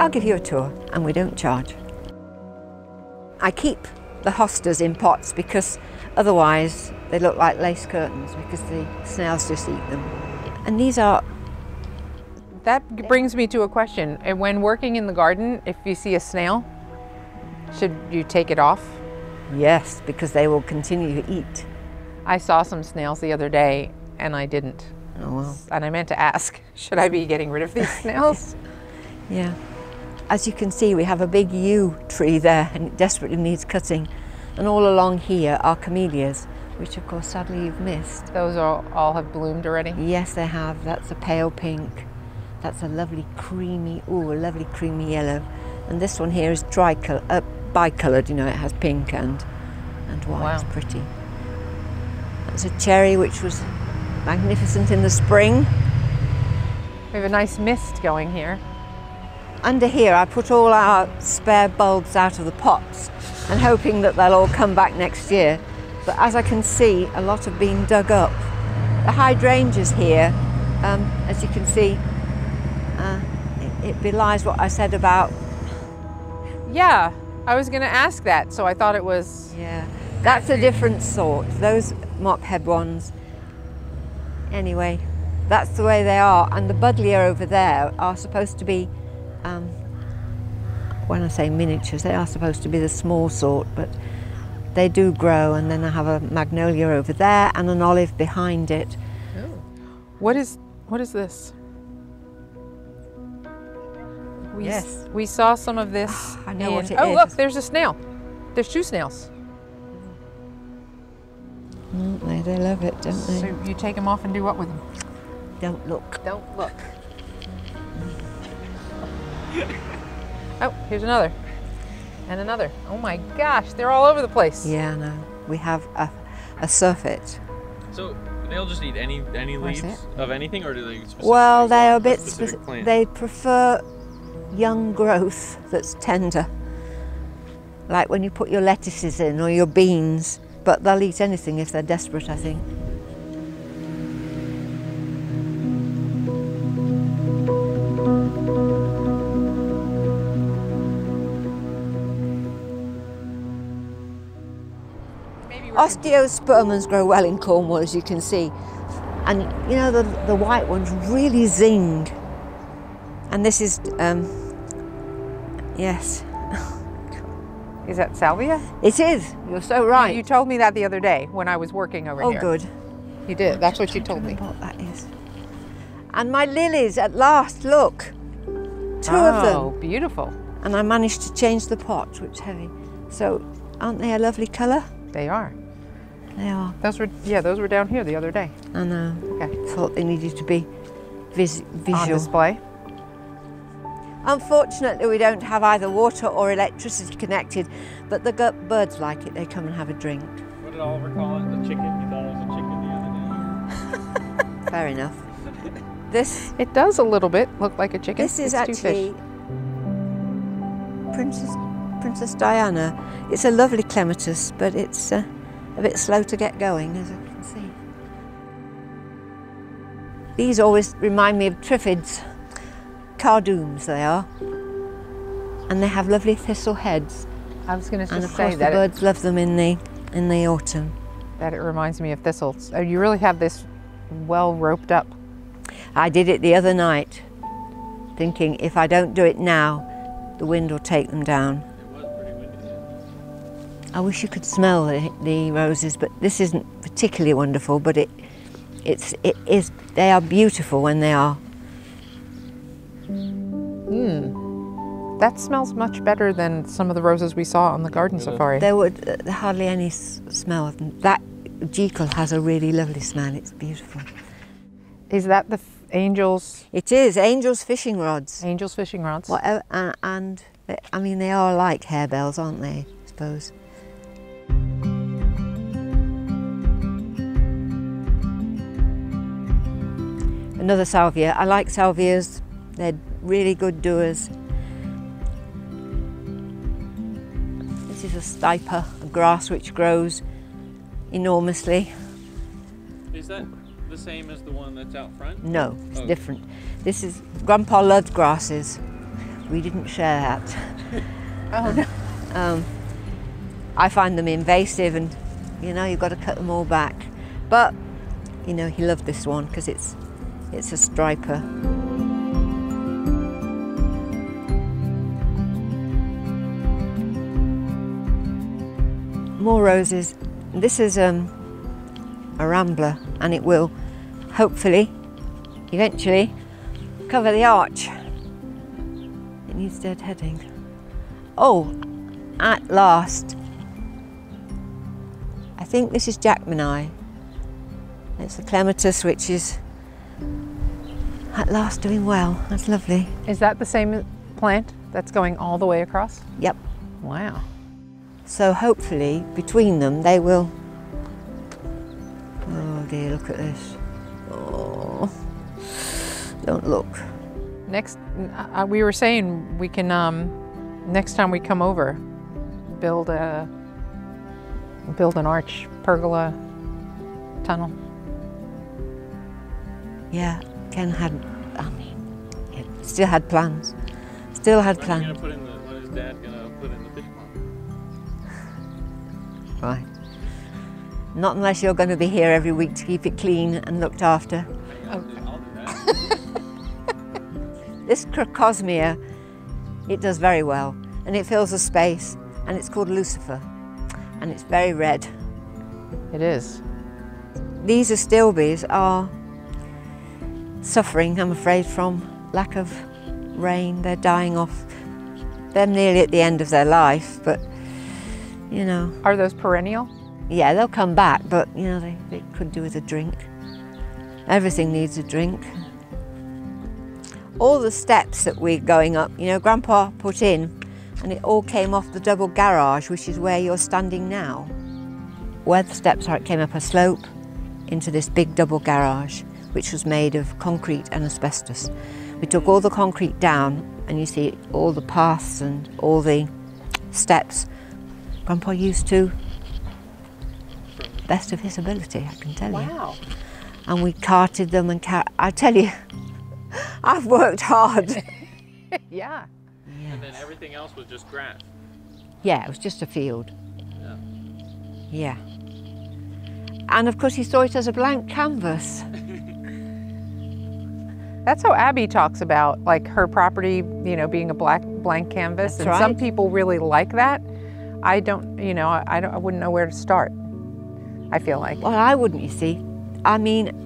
I'll give you a tour, and we don't charge. I keep the hostas in pots because otherwise they look like lace curtains because the snails just eat them. And these are... That brings me to a question. And when working in the garden, if you see a snail, should you take it off? Yes, because they will continue to eat. I saw some snails the other day and I didn't. Oh well. And I meant to ask, should I be getting rid of these snails? Yeah. As you can see, we have a big yew tree there and it desperately needs cutting. And all along here are camellias, which of course sadly you've missed. Those all have bloomed already? Yes, they have. That's a pale pink. That's a lovely creamy, a lovely creamy yellow. And this one here is bicoloured, you know, it has pink and white. Wow. It's pretty. That's a cherry which was magnificent in the spring. We have a nice mist going here. Under here I put all our spare bulbs out of the pots and hoping that they'll all come back next year. But as I can see, a lot have been dug up. The hydrangeas here, as you can see, it belies what I said about... Yeah, I was going to ask that, so I thought it was... Yeah, that's a different sort. Those mop-head ones. Anyway, that's the way they are. And the buddleia over there are supposed to be, when I say miniatures, they are supposed to be the small sort, but they do grow. And then I have a magnolia over there and an olive behind it. Oh. What is this? Yes. We saw some of this. I know what it is. Oh, look, there's a snail. There's two snails. They love it, don't they? So you take them off and do what with them? Don't look. Don't look. Oh, here's another. And another. Oh my gosh, they're all over the place. Yeah, I know. We have a surfeit. So they'll just eat any leaves of anything, or do they specifically? Well, they are a bit specific plant? They prefer young growth that's tender, like when you put your lettuces in or your beans. But they'll eat anything if they're desperate, I think. Osteospermums grow well in Cornwall, as you can see. And you know, the white ones really zing. And this is, yes. Is that salvia? It is, you're so right. You told me that the other day when I was working over here. Oh, good. You did, that's what you told me. What that is. And my lilies, at last, look. Two of them. Oh, beautiful. And I managed to change the pot, which is heavy. So, aren't they a lovely colour? They are. They are. Those were down here the other day. I know. Okay. Thought they needed to be visual. On display. Unfortunately, we don't have either water or electricity connected, but the birds like it. They come and have a drink. What did Oliver call it? The chicken? He thought it was a chicken the other day. Fair enough. It does a little bit look like a chicken. This is it's actually Princess Diana. It's a lovely clematis, but it's a bit slow to get going, as I can see. These always remind me of triffids. Cardoons they are, and they have lovely thistle heads. I was going to and just of say course that the birds love them in the autumn. That it reminds me of thistles. Oh, you really have this well roped up. I did it the other night, thinking if I don't do it now, the wind will take them down. It was pretty windy. I wish you could smell the roses, but this isn't particularly wonderful. But it is. They are beautiful when they are. That smells much better than some of the roses we saw on the garden safari. There would hardly any smell of them. That jekyll has a really lovely smell. It's beautiful. Is that the Angels? It is Angels fishing rods. Angels fishing rods. Whatever, and I mean they are like harebells, aren't they? I suppose. Another salvia. I like salvias. They're really good doers. This is a stiper, a grass which grows enormously. Is that the same as the one that's out front? No, it's Oh. different. This is Grandpa loved grasses. We didn't share that. Oh no. I find them invasive, and you know, you've got to cut them all back. But you know, he loved this one because it's a striper. More roses. This is a rambler, and it will hopefully eventually cover the arch. It needs deadheading. Oh, at last. I think this is Jackmanii. It's the clematis, which is at last doing well. That's lovely. Is that the same plant that's going all the way across? Yep. Wow. So hopefully between them they will. Oh dear, look at this. Oh, don't look. Next, we were saying we can, next time we come over, build an arch, pergola, tunnel. Yeah, Ken had, I mean, yeah, still had plans. Still had When are you plans. gonna put in the, when is Dad gonna put in the fish pond? Right. Not unless you're going to be here every week to keep it clean and looked after. I'll do that. This Crocosmia, it does very well, and it fills the space, and it's called Lucifer, and it's very red. It is. These astilbes are suffering, I'm afraid, from lack of rain. They're dying off. They're nearly at the end of their life, but you know. Are those perennial? Yeah, they'll come back, but you know, they could do with a drink. Everything needs a drink. All the steps that we're going up, you know, Grandpa put in, and it all came off the double garage, which is where you're standing now. Where the steps are, it came up a slope into this big double garage, which was made of concrete and asbestos. We took all the concrete down, and you see all the paths and all the steps. Grandpa used to, best of his ability, I can tell you. Wow. And we carted them and I tell you, I've worked hard. Yeah. And then everything else was just grass. Yeah, it was just a field. Yeah. Yeah. And of course he saw it as a blank canvas. That's how Abby talks about like her property, you know, being a blank canvas. That's and some right. people really like that. I don't, you know, I wouldn't know where to start. I feel like. Well, I wouldn't, you see. I mean,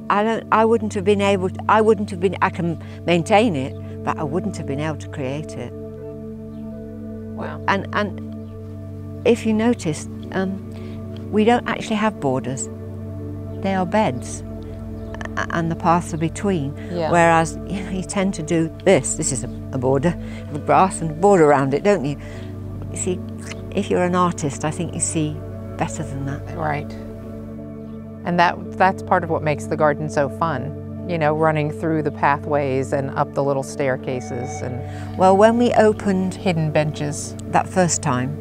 I wouldn't have been able to, I can maintain it, but I wouldn't have been able to create it. Wow. And if you notice, we don't actually have borders. They are beds, and the paths are between. Yeah. Whereas you tend to do this. This is a border with grass and border around it, don't you? You see, if you're an artist, I think you see better than that. Right. And that's part of what makes the garden so fun. You know, running through the pathways and up the little staircases and Well, when we opened hidden benches. that first time,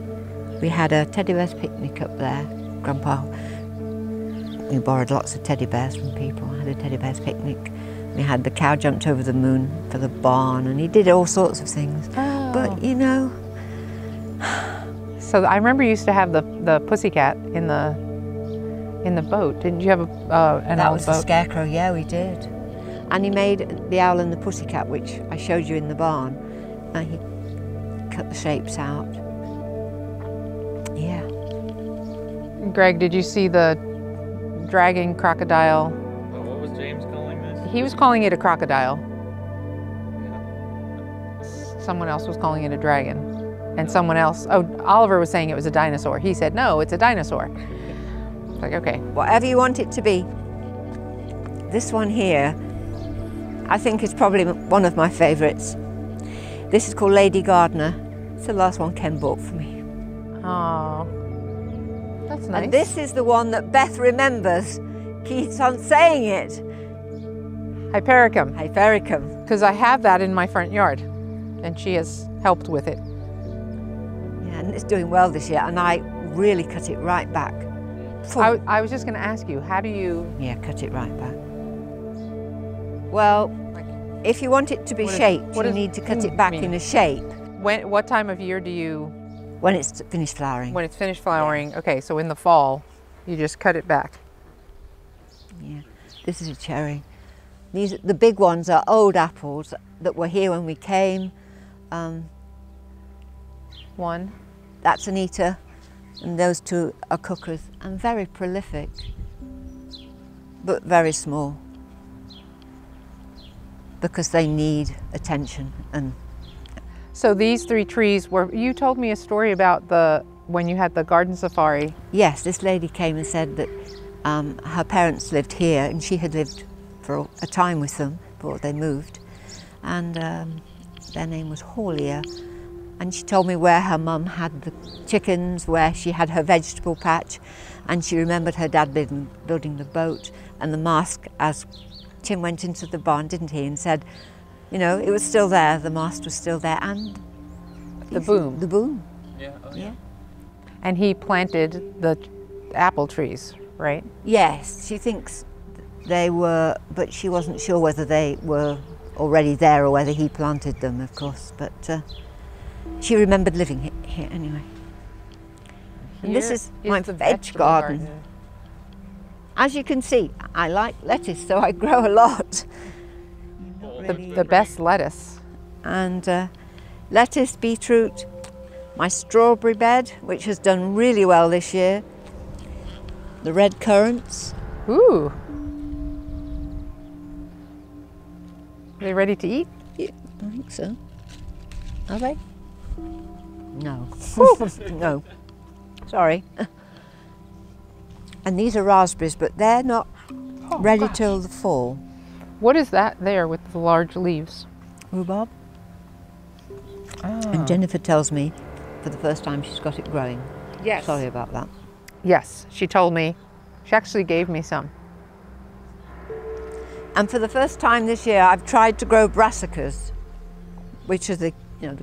we had a teddy bears picnic up there. Grandpa, we borrowed lots of teddy bears from people, had a teddy bears picnic. We had the cow jumped over the moon for the barn, and he did all sorts of things. Oh. But you know, So I remember you used to have the pussycat in the boat. Didn't you have an that old was the boat? scarecrow, yeah, we did. And he made the owl and the pussycat, which I showed you in the barn, and he cut the shapes out. Yeah. Greg, did you see the dragging crocodile? Well, what was James calling this? He was calling it a crocodile. Someone else was calling it a dragon. And someone else, Oliver was saying it was a dinosaur. He said, no, it's a dinosaur. It's like, okay. Whatever you want it to be. This one here, I think is probably one of my favourites. This is called Lady Gardener. It's the last one Ken bought for me. Oh, that's nice. And this is the one that Beth remembers, keeps on saying it. Hypericum, Hypericum. because I have that in my front yard, and she has helped with it. Yeah, and it's doing well this year, and I really cut it right back. Full. I was just going to ask you, how do you? Yeah, cut it right back. Well, If you want it to be shaped, you need to cut it back in a shape What time of year do you? when it's finished flowering. When it's finished flowering. Okay, so in the fall, you just cut it back. Yeah, this is a cherry. The big ones are old apples that were here when we came. One. That's Anita, and those two are cookers, and very prolific, but very small, because they need attention. And So these 3 trees were, you told me a story about when you had the garden safari. yes, this lady came and said that her parents lived here, and she had lived for a time with them before they moved, and their name was Haulia. And she told me where her mum had the chickens, where she had her vegetable patch, and she remembered her dad building the boat and the mast as Tim went into the barn, didn't he, and said, you know, it was still there, the mast was still there, and The boom. The boom. Yeah. Oh, Yeah. And he planted the apple trees, right? Yes, she thinks they were, but she wasn't sure whether they were already there or whether he planted them, of course. But she remembered living here anyway. And this is my the veg vegetable garden. As you can see, I like lettuce, so I grow a lot. The best lettuce. And lettuce, beetroot, my strawberry bed, which has done really well this year, the red currants. Ooh. Are they ready to eat? Yeah, I think so. Are they? No. No. Sorry. And these are raspberries, but they're not ready till the fall. What is that there with the large leaves? Rhubarb. Ah. And Jennifer tells me for the first time she's got it growing. Yes. Sorry about that. Yes, she told me. She actually gave me some. And for the first time this year, I've tried to grow brassicas, which is the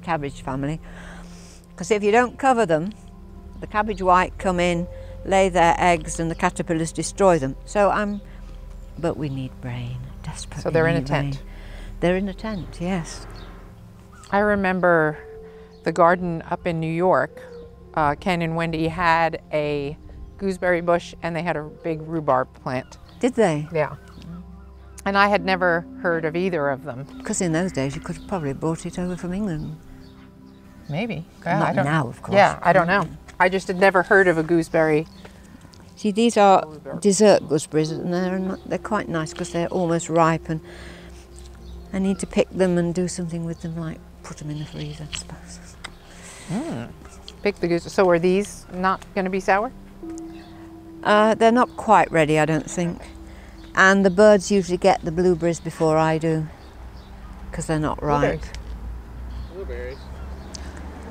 cabbage family. Because if you don't cover them, the cabbage white come in, lay their eggs, and the caterpillars destroy them. But we need rain, desperately. So they're in a need tent. rain. They're in a tent, yes. I remember the garden up in New York. Ken and Wendy had a gooseberry bush and they had a big rhubarb plant. Did they? Yeah. And I had never heard of either of them. Because in those days you could have probably brought it over from England. Maybe. Not now, of course. Yeah, I don't know. I just had never heard of a gooseberry. See, these are dessert gooseberries, and they're quite nice because they're almost ripe, and I need to pick them and do something with them, like put them in the freezer, I suppose. Pick the goose. So are these not going to be sour? They're not quite ready, I don't think. And the birds usually get the blueberries before I do, because they're not ripe. Blueberries.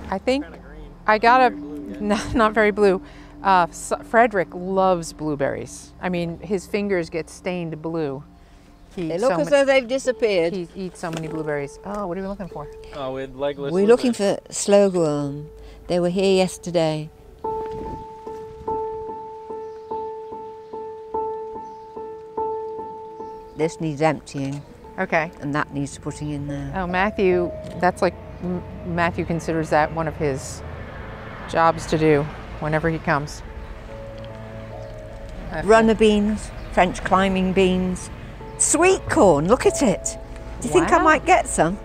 I think Kind of green. I got a, Blue, not very blue. Frederick loves blueberries. I mean, his fingers get stained blue. They look as though they've disappeared. He eats so many blueberries. Oh, what are we looking for? Oh, with legless. We're looking for slogworm. They were here yesterday. This needs emptying, Okay. and that needs putting in there. Oh, Matthew, that's like, Matthew considers that one of his jobs to do whenever he comes. Runner beans, French climbing beans, sweet corn, look at it. Do you think I Wow. might get some?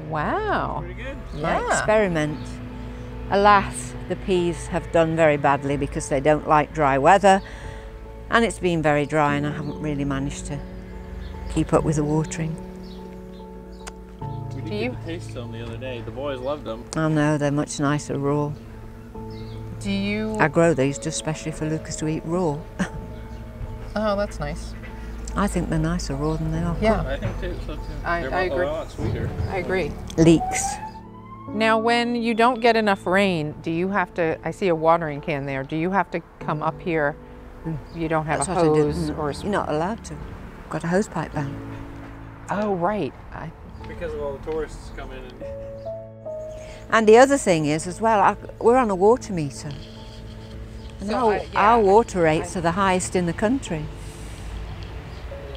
Wow. Pretty good. My experiment. Alas, the peas have done very badly because they don't like dry weather, and it's been very dry, and I haven't really managed to keep up with the watering. We did Do you- get to taste some the other day. The boys loved them. I know, they're much nicer raw. Do you? I grow these just especially for Lucas to eat raw. Oh, that's nice. I think they're nicer raw than they are Yeah, I think so too. I They're agree. a lot sweeter. I agree. cooked. Leeks. Now, when you don't get enough rain, do you have to, I see a watering can there, do you have to come up here? You don't have That's a what I do. hose or a You're not allowed to. Got a hose pipe down. Oh, right. Because of all the tourists coming in. And the other thing is as well, we're on a water meter. And So, our water rates are the highest in the country.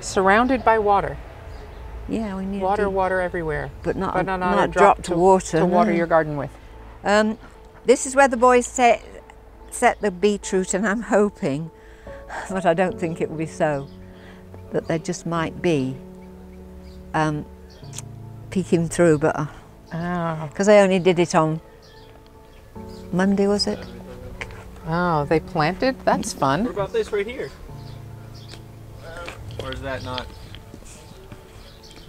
Surrounded by water. Yeah, we need Water, water everywhere. but not But not a drop to water. To water no. your garden with. This is where the boys set the beetroot, and I'm hoping, but I don't think it will be so, that they just might be peeking through, but Oh. because I only did it on Monday, was it? Oh, they planted? That's What fun. about this right here? Or is that not?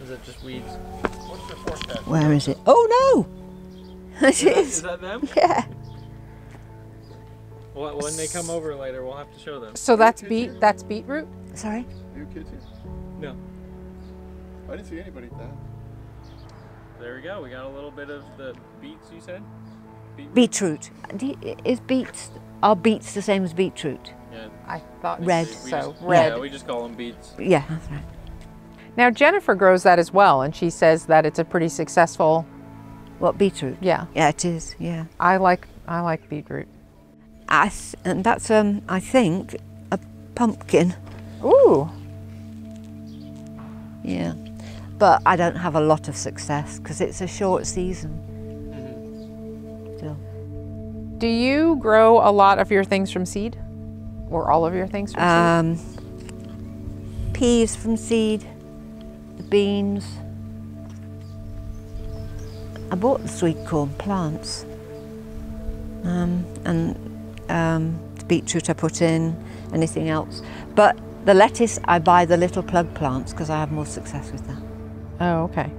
Is it just weeds? What's your forecast? Where is it? Oh no! It Is is. that them? Yeah. Well, when they come over later, we'll have to show them. So that's beetroot? Sorry. Are you kids here? No. I didn't see anybody at that. There we go. We got a little bit of the beets, you said? Beetroot. Are beets the same as beetroot? Yeah. I thought Red. so. Yeah, Red. we just call them beets. Yeah, that's right. Now Jennifer grows that as well, and she says that it's a pretty successful. What, beetroot? Yeah, Yeah, it is. Yeah. I like beetroot. And that's I think a pumpkin. Ooh. Yeah. But I don't have a lot of success because it's a short season. Still. Do you grow a lot of your things from seed, or all of your things from seed? Peas from seed, the beans. I bought the sweet corn plants, and the beetroot I put in, anything else. But the lettuce, I buy the little plug plants because I have more success with that. Oh, okay.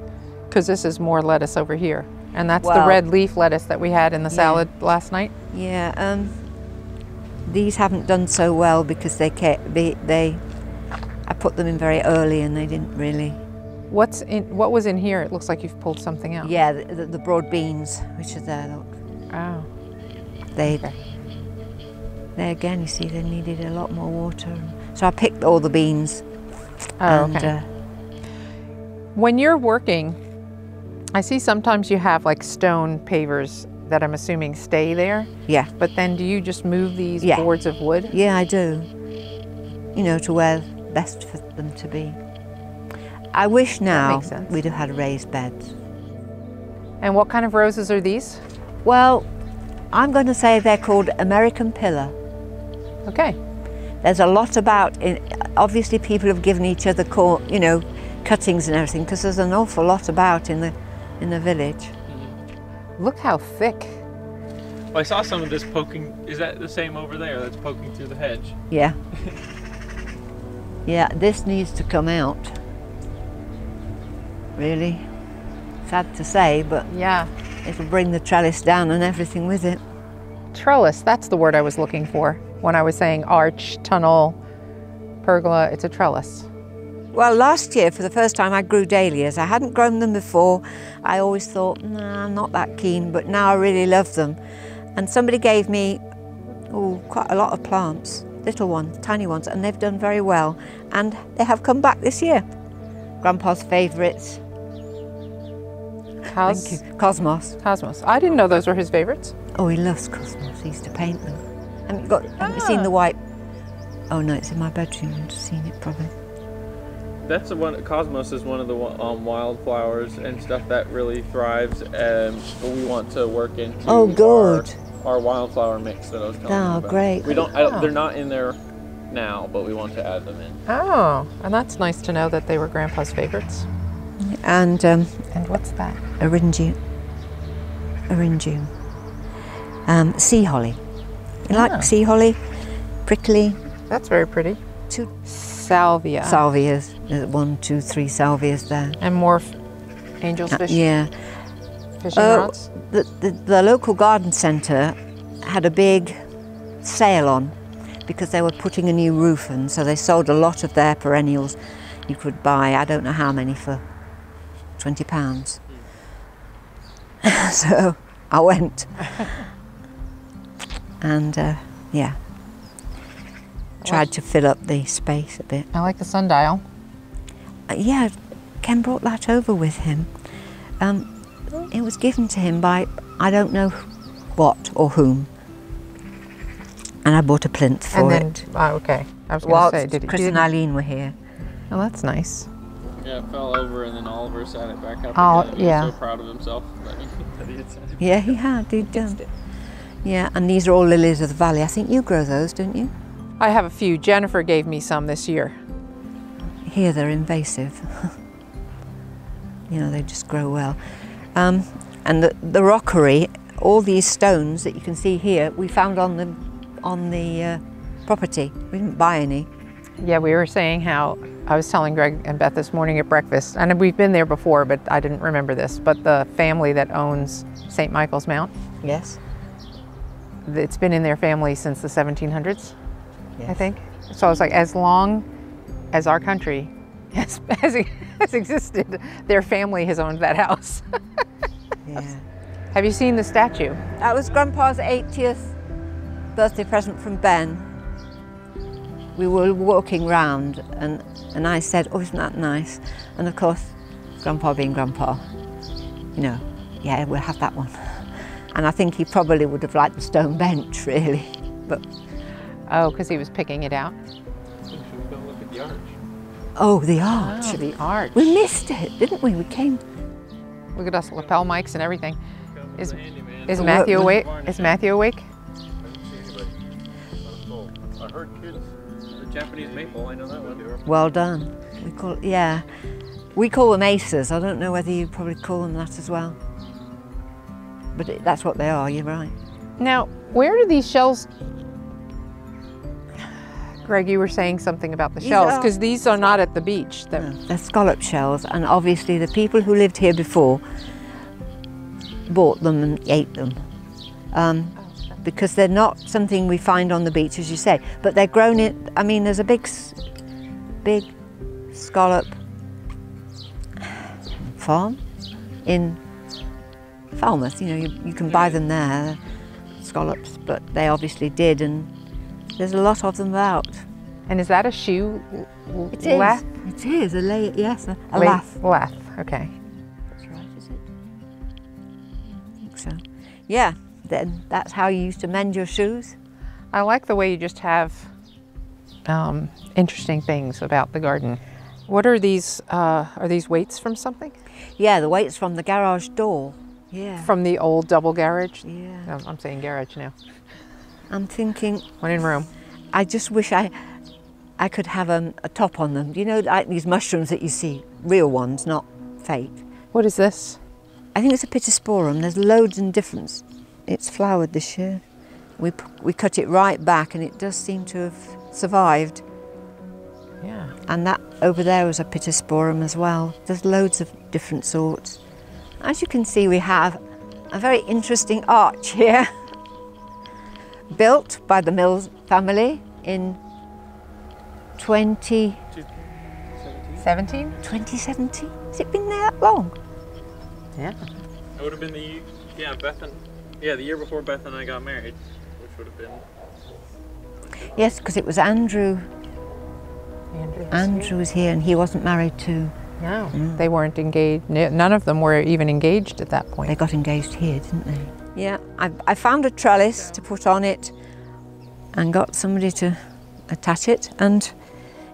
Because this is more lettuce over here, and that's the Well, red leaf lettuce that we had in the salad last night. Yeah, these haven't done so well because I put them in very early and they didn't really. What was in here? It looks like you've pulled something out. Yeah, the broad beans, which are there, look. Oh. They again, you see, they needed a lot more water. So I picked all the beans. Oh, and, okay. When you're working, I see sometimes you have like stone pavers that I'm assuming stay there. Yeah, But then do you just move these Yeah. boards of wood? yeah, I do. You know, to where best for them to be. I wish now makes sense. we'd have had raised beds. And what kind of roses are these? Well, I'm going to say they're called American Pillar. Okay. There's a lot about it. Obviously, people have given each other, cuttings and everything, because there's an awful lot about in the village. Look how thick. Well, I saw some of this poking. Is that the same over there that's poking through the hedge? Yeah. Yeah, this needs to come out. Really. Sad to say, but Yeah. it'll bring the trellis down and everything with it. Trellis, that's the word I was looking for when I was saying arch, tunnel, pergola. It's a trellis. Well, last year, for the first time, I grew dahlias. I hadn't grown them before. I always thought, nah, I'm not that keen, but now I really love them. And somebody gave me, quite a lot of plants, little ones, tiny ones, and they've done very well. And they have come back this year. Grandpa's favourites. Thank you. Cosmos. Cosmos. I didn't know those were his favorites. Oh, he loves cosmos. He used to paint them. Haven't you seen the white? Oh no, it's in my bedroom. You've seen it probably. That's the one. Cosmos is one of the wildflowers and stuff that really thrives. We want to work into. Oh, good. Our wildflower mix that I was telling you Oh, about. great. We don't. They're not in there now, but we want to add them in. Oh, and that's nice to know that they were Grandpa's favorites. And And what's that? Eryngium. Sea holly. You like sea holly? Prickly. That's very pretty. 2 Salvia. salvias. There's 1, 2, 3 salvias there. And more angel's fish. Yeah. Fishing rods. The local garden centre had a big sale on because they were putting a new roof in, so they sold a lot of their perennials. You could buy, I don't know how many, for £20. So I went. And yeah, tried to fill up the space a bit. I like the sundial. Yeah, Ken brought that over with him. It was given to him by I don't know what or whom. And I bought a plinth for And then, it. oh, okay. I was going While to say, did Chris you and Eileen were here. Oh, that's nice. Yeah, it fell over and then Oliver sat it back up Oh, again. He yeah. was so proud of himself that he had sat it. Yeah, he had. He'd done. Yeah, and these are all lilies of the valley. I think you grow those, don't you? I have a few. Jennifer gave me some this year. Here they're invasive. You know, they just grow well. And the rockery, all these stones that you can see here, we found on the property. We didn't buy any. Yeah, we were saying how, I was telling Greg and Beth this morning at breakfast, and we've been there before, but I didn't remember this, but the family that owns St. Michael's Mount, Yes. it's been in their family since the 1700s, Yes. I think. So I was like, as long as our country has existed, their family has owned that house. Yeah. Have you seen the statue? That was Grandpa's 80th birthday present from Ben. We were walking round and I said, oh, isn't that nice? And of course, Grandpa being Grandpa, you know, yeah, we'll have that one. And I think he probably would have liked the stone bench, really. But Oh, because he was picking it out. Should we go look at the arch? oh, the arch. Oh, the arch. We missed it, didn't we? We came. Look at us, lapel mics and everything. Come with Is, the handyman. is The Matthew workman. awake? Is Matthew awake? I didn't see anybody. I heard kids. The Japanese maple, I know that one. Well done. We call them aces. I don't know whether you probably call them that as well. But that's what they are. You're right. Now, where do these shells... Greg, you were saying something about the These shells, are- because these are not at the beach. No, they're scallop shells, and obviously the people who lived here before bought them and ate them. Because they're not something we find on the beach, as you say, but they're grown in. I mean, there's a big scallop farm in Falmouth. You know, you can buy them there, scallops, but they obviously did, and there's a lot of them about. And is that a shoe It is. lath? It is a yes, a La- lath. Lath, okay. That's right, is it? I think so. Yeah, then that's how you used to mend your shoes. I like the way you just have interesting things about the garden. What are these weights from something? Yeah, the weight's from the garage door. Yeah. From the old double garage? Yeah. No, I'm saying garage now. I'm thinking, One in Rome. I just wish I could have a top on them. You know, like these mushrooms that you see, real ones, not fake. What is this? I think it's a pittosporum. There's loads and different. It's flowered this year. We cut it right back, and it does seem to have survived. Yeah. And that over there was a pittosporum as well. There's loads of different sorts. As you can see, we have a very interesting arch here, built by the Mills family in 17? 2017. Has it been there that long? Yeah. It would have been the year before Beth and I got married, which would have been. Yes, because it was Andrew. Andrew was here, and he wasn't married to. No, they weren't engaged. None of them were even engaged at that They point. got engaged here, didn't they? Yeah, I found a trellis to put on it and got somebody to attach it, and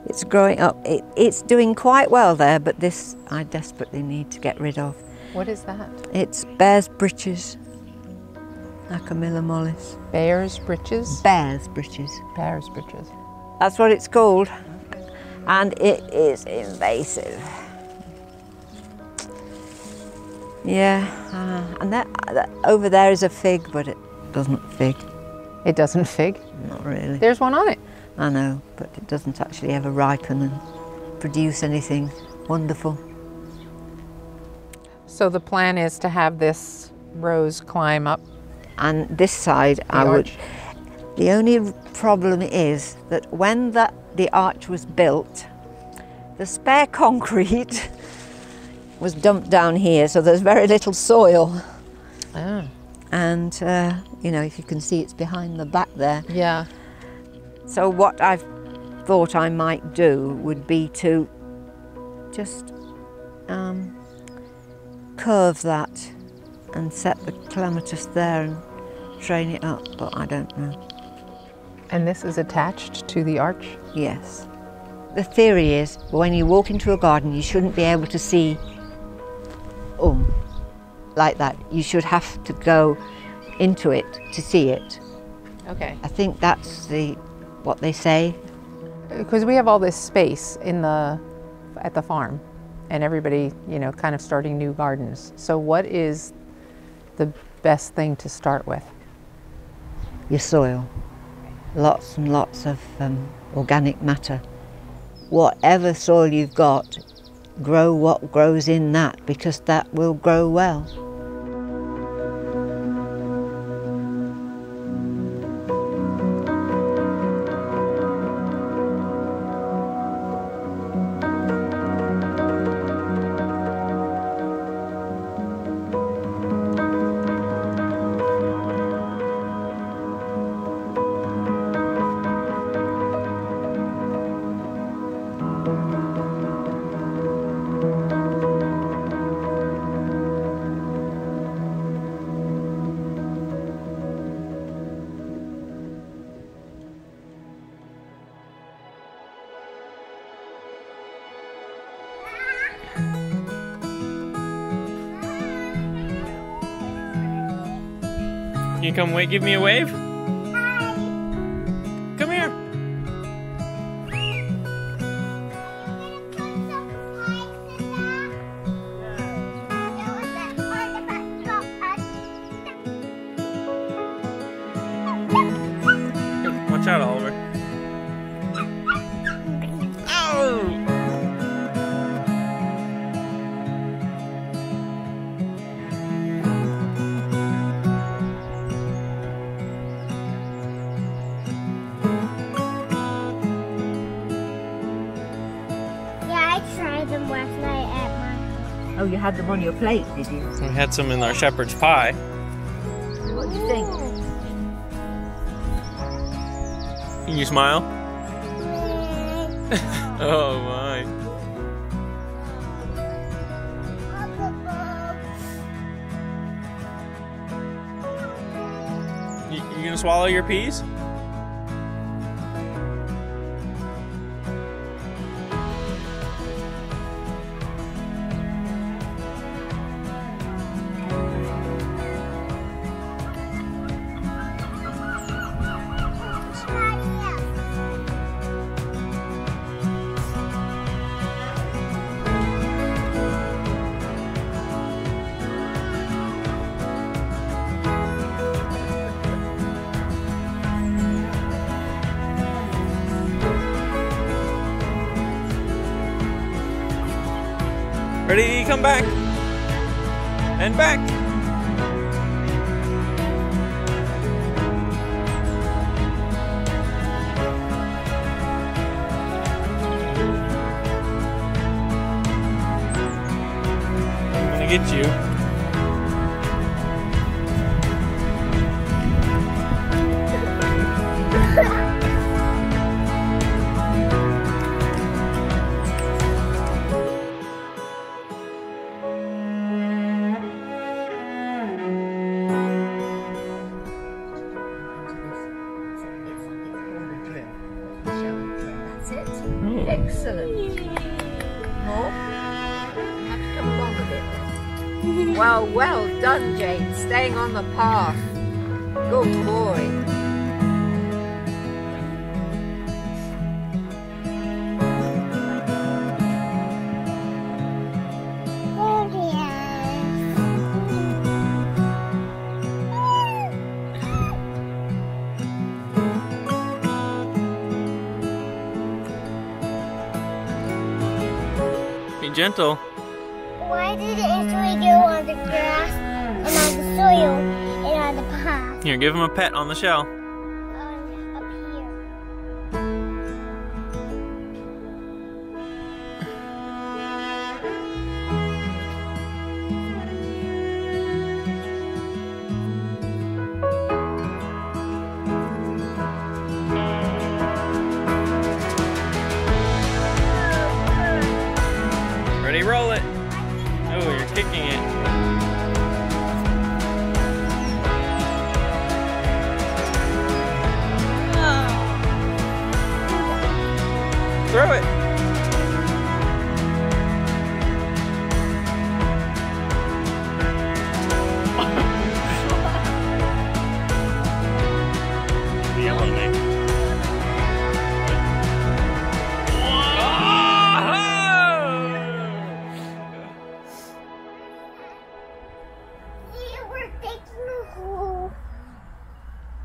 it's growing up. It's doing quite well there, but this I desperately need to get rid of. What is that? It's bear's breeches, Acamilla mollis. Bear's breeches? Bear's breeches. Bear's breeches. That's what it's called, and it is invasive. Yeah, and that over there is a fig, but it doesn't fig. It doesn't fig. Not really. There's one on it. I know, but it doesn't actually ever ripen and produce anything wonderful. So the plan is to have this rose climb up And this side, the arch. The only problem is that when the arch was built, the spare concrete was dumped down here, so there's very little soil. Ah. And, you know, if you can see, it's behind the back there. Yeah. So what I've thought I might do would be to just curve that and set the clematis there and train it up, but I don't know. And this is attached to the arch? Yes. the theory is when you walk into a garden, you shouldn't be able to see like that. You should have to go into it to see it. Okay. I think that's what they say. Because we have all this space at the farm, and everybody, you know, kind of starting new gardens. So what is the best thing to start with? Your soil. Lots and lots of organic matter. Whatever soil you've got, grow what grows in that, because that will grow well. Can you come give me a wave? Come here. Watch out, Oliver. Oh! Last night at my house. Oh, you had them on your plate, did you? We had some in our shepherd's pie. What do you think? Can you smile? Oh my. You gonna swallow your peas? Ready? Come back. And back. I'm gonna get you. Excellent. More? You have to come along a bit then. Well done, Jane. Staying on the path. Good boy. Be gentle. Why did it usually go on the grass and on the soil and on the path? Here, give him a pet on the shell. Up here. Ready, roll it. Oh, you're kicking it. Throw it.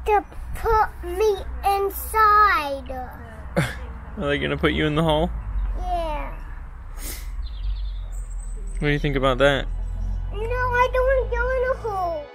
to put me inside. Are they gonna put you in the hole? Yeah. What do you think about that? No, I don't want to go in a hole.